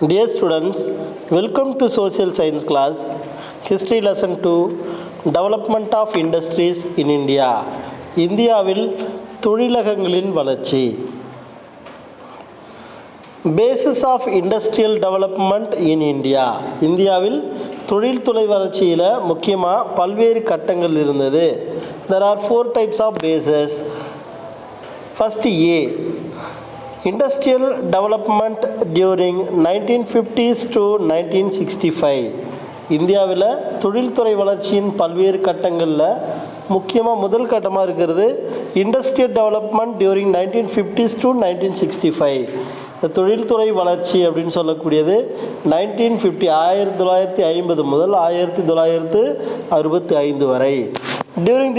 Dear students, welcome to Social Science class, History Lesson 2, Development of Industries in India. இந்தியாவில் தொழிலகங்களின் வளர்ச்சி. Basis of Industrial Development in India. இந்தியாவில் தொழில்துறை வளர்ச்சியில் முக்கியமாக பல்வேறு கட்டங்கள் இருந்தது. There are 4 types of bases. First A. Industrial development during 1950s to 1965. இந்தியாவில் தொழில்துறை வளர்ச்சியின் பல்வேறு கட்டங்களில் முக்கியமாக முதல் கட்டமாக இருக்கிறது industrial development during 1950s to 1965. இந்த தொழில்துறை வளர்ச்சி அப்படின்னு சொல்லக்கூடியது 1950 முதல் 1965 வரை. During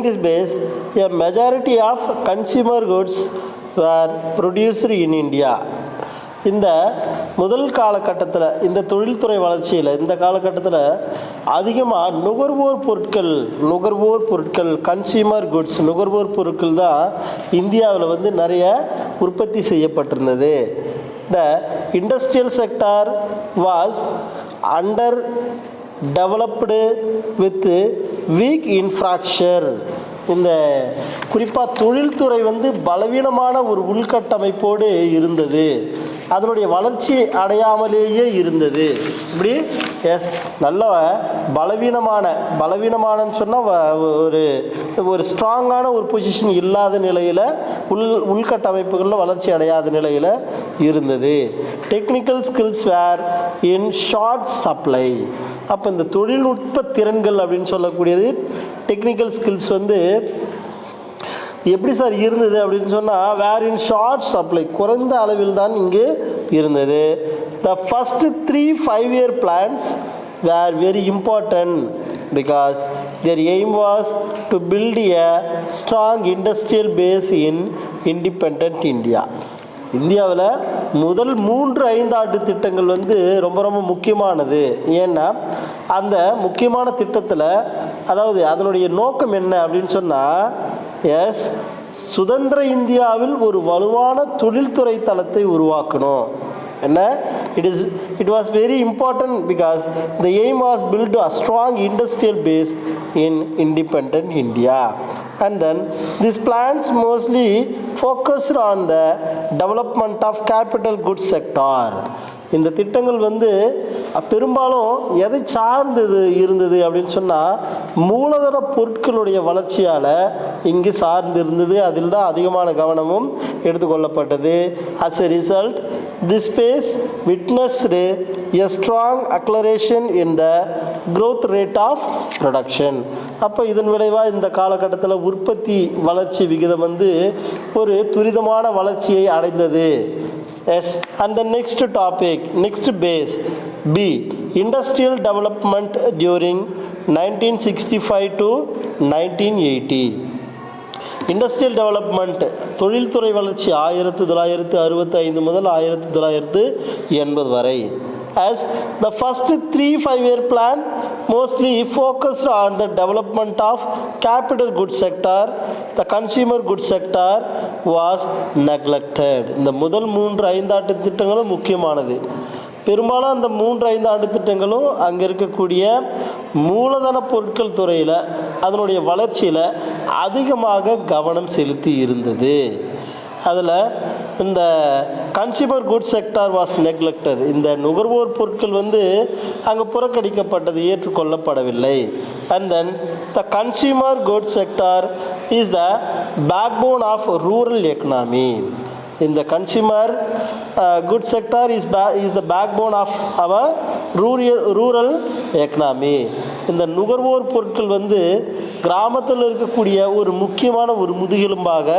this base, a majority of consumer goods were produced in India. இந்த முதல் காலகட்டத்தில் இந்த தொழில்துறை வளர்ச்சியில் இந்த காலகட்டத்தில் அதிகமாக நுகர்வோர் பொருட்கள் கன்சியூமர் குட்ஸ் நுகர்வோர் பொருட்கள் தான் இந்தியாவில் வந்து நிறைய உற்பத்தி செய்யப்பட்டிருந்தது. த industrial sector was under developed with week infrastructure. இந்த குறிப்பாக தொழில்துறை வந்து பலவீனமான ஒரு உள்கட்டமைப்போடு இருந்தது, அதனுடைய வளர்ச்சி அடையாமலேயே இருந்தது. இப்படி நல்ல பலவீனமானன்னு சொன்னால் ஒரு ஸ்ட்ராங்கான ஒரு பொசிஷன் இல்லாத நிலையில் உள்கட்டமைப்புகளில் வளர்ச்சி அடையாத நிலையில் இருந்தது. Technical skills were in short supply. அப்போ இந்த தொழில்நுட்ப திறன்கள் அப்படின்னு சொல்லக்கூடியது டெக்னிக்கல் ஸ்கில்ஸ் வந்து எப்படி சார் இருந்தது அப்படின்னு சொன்னால் வேர் இன் ஷார்ட் சப்ளை குறைந்த அளவில் தான் இங்கு இருந்தது. The first 3 5-year plans were very important because their aim was to build a strong industrial base in independent India. இந்தியாவில் முதல் 3-5 ஆண்டு திட்டங்கள் வந்து ரொம்ப ரொம்ப முக்கியமானது. ஏன்னா அந்த முக்கியமான திட்டத்தில் அதாவது அதனுடைய நோக்கம் என்ன அப்படின்னு சொன்னால் சுதந்திர இந்தியாவில் ஒரு வலுவான தொழில்துறை தளத்தை உருவாக்கணும். என்ன it was very important because the aim was build a strong industrial base in independent India. And then these plans mostly focused on the development of capital goods sector. இந்த திட்டங்கள் வந்து பெரும்பாலும் எதை சார்ந்தது இருந்தது அப்படின்னு சொன்னால் மூலதன பொருட்களுடைய வளர்ச்சியால் இங்கு சார்ந்து இருந்தது. அதில் தான் அதிகமான கவனமும் எடுத்துக்கொள்ளப்பட்டது. As a result, this space witnessed a strong acceleration in the growth rate of production. அப்போ இதன் விளைவாக இந்த காலகட்டத்தில் உற்பத்தி வளர்ச்சி விகிதம் வந்து ஒரு துரிதமான வளர்ச்சியை அடைந்தது. And the next topic, next base B, industrial development during 1965 to 1980. Industrial development தொழில்துறை வளர்ச்சி 1965 முதல் 1980 வரை. As the first 3 5-year plan mostly focused on the development of capital goods sector, the consumer goods sector was neglected. இந்த முதல் 3-5 ஆண்டு திட்டங்களும் முக்கியமானது. பெரும்பாலும் அந்த 3-5 ஆண்டு திட்டங்களும் அங்கே இருக்கக்கூடிய மூலதன பொருட்கள் துறையில் அதனுடைய வளர்ச்சியில் அதிகமாக கவனம் செலுத்தி இருந்தது. அதில் இந்த consumer goods sector was neglected. இந்த நுகர்வோர் பொருட்கள் வந்து அங்கே புறக்கணிக்கப்பட்டது, ஏற்றுக்கொள்ளப்படவில்லை. And then the consumer goods sector is the backbone of rural economy. இந்த consumer good sector is the backbone of our rural economy. இந்த நுகர்வோர் பொருட்கள் வந்து கிராமத்தில் இருக்கக்கூடிய ஒரு முக்கியமான ஒரு முதுகெலும்பாக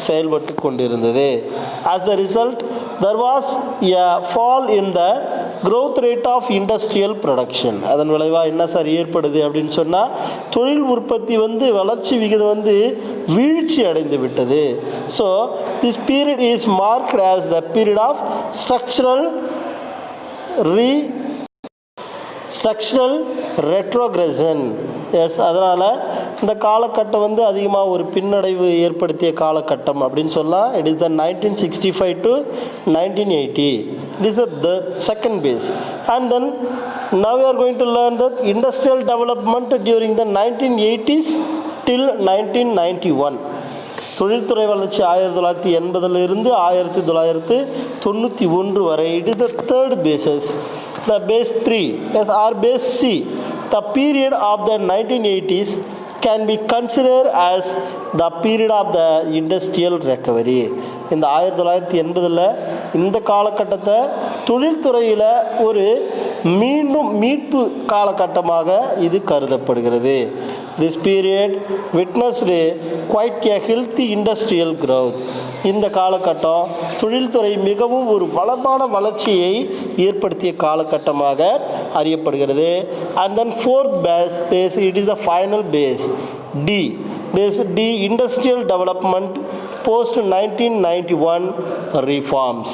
செயல்பட்டு கொண்டிருந்தது. As the result, there was a fall in the growth rate of industrial production. அதன் விளைவாக என்ன சார் ஏற்படுது அப்படின்னு சொன்னால் தொழில் உற்பத்தி வந்து வளர்ச்சி விகிதம் வந்து வீழ்ச்சி அடைந்து விட்டது. So this period is marked as the period of structural retrogression. அதனால் இந்த காலகட்டம் வந்து அதிகமாக ஒரு பின்னடைவு ஏற்படுத்திய காலகட்டம் அப்படின்னு சொல்லலாம். It is the 1965 to 1980. It is the second base. And then now we are going to learn the industrial development during the 1980s till 1991. தொழில்துறை வளர்ச்சி 1980 1991 வரை. It is the third phases. The phase 3 or base C. The period of the 1980s can be considered as the period of the industrial recovery. இந்த 1980 இந்த காலகட்டத்தை தொழில்துறையில் ஒரு மீட்பு காலகட்டமாக இது கருதப்படுகிறது. This period witnessed quite a healthy industrial growth. இந்த காலகட்டம் தொழில்துறை மிகவும் ஒரு வளமான வளர்ச்சியை ஏற்படுத்திய காலகட்டமாக அறியப்படுகிறது. And then fourth base, it is the final base D. Base D, industrial development post 1991 reforms.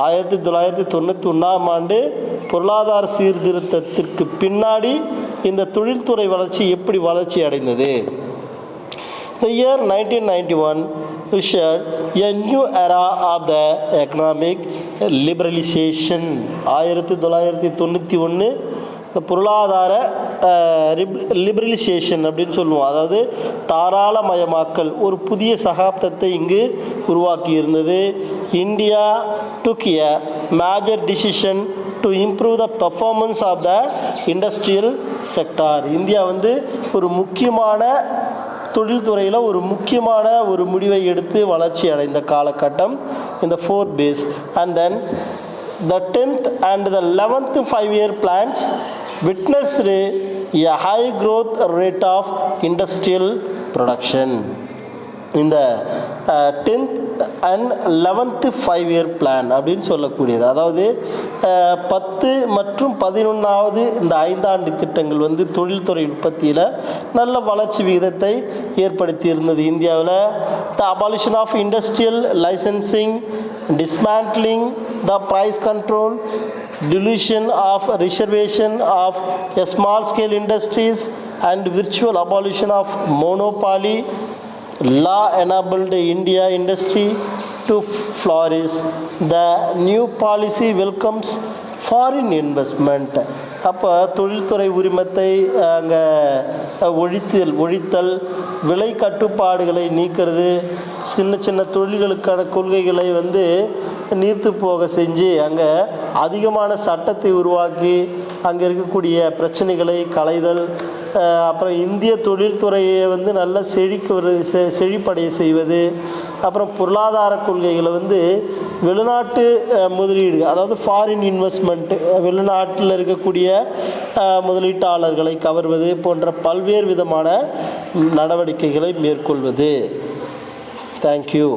1991 பொருளாதார சீர்திருத்தத்திற்கு பின்னாடி இந்த தொழில்துறை வளர்ச்சி எப்படி வளர்ச்சி அடைந்தது? The year 1991 ushered a new era of the economic liberalization. 1991 பொருளாதார லிபரலைசேஷன் அப்படின்னு சொல்லுவோம். அதாவது தாராளமயமாக்கல் ஒரு புதிய சகாப்தத்தை இங்கு உருவாக்கி இருந்தது. India took a major decision to improve the performance of the industrial sector. India வந்து ஒரு முக்கியமான தொழில்துறையில் ஒரு முக்கியமான ஒரு முடிவை எடுத்து வளர்ச்சி அடைந்த காலகட்டம் இந்த fourth phase. And then the 10th and the 11th 5-year plans witnessed a high growth rate of industrial production. இந்த 10th and 11th 5-year plan அப்படின்னு சொல்லக்கூடியது, அதாவது 10 மற்றும் 11வது இந்த 5 ஆண்டு திட்டங்கள் வந்து தொழில்துறை உற்பத்தியில் நல்ல வளர்ச்சி விகிதத்தை ஏற்படுத்தி இருந்தது இந்தியாவில். The abolition of industrial licensing, dismantling the price control, dilution of reservation of small scale industries and virtual abolition of monopoly law enabled India industry to flourish. The new policy welcomes foreign investment. அப்போ தொழில்துறை உரிமத்தை அங்கே ஒழித்தல், விலை கட்டுப்பாடுகளை நீக்கிறது, சின்ன சின்ன தொழில்களுக்கான கொள்கைகளை வந்து நீர்த்து போக செஞ்சு அங்கே அதிகமான சட்டத்தை உருவாக்கி அங்கே இருக்கக்கூடிய பிரச்சனைகளை களைதல், அப்புறம் இந்திய தொழில்துறையை வந்து நல்ல செழிப்படைய செய்வது, அப்புறம் பொருளாதார கொள்கைகளை வந்து வெளிநாட்டு முதலீடு, அதாவது ஃபாரின் இன்வெஸ்ட்மெண்ட்டு, வெளிநாட்டில் இருக்கக்கூடிய முதலீட்டாளர்களை கவர்வது போன்ற பல்வேறு விதமான நடவடிக்கைகளை மேற்கொள்வது. தேங்க்யூ.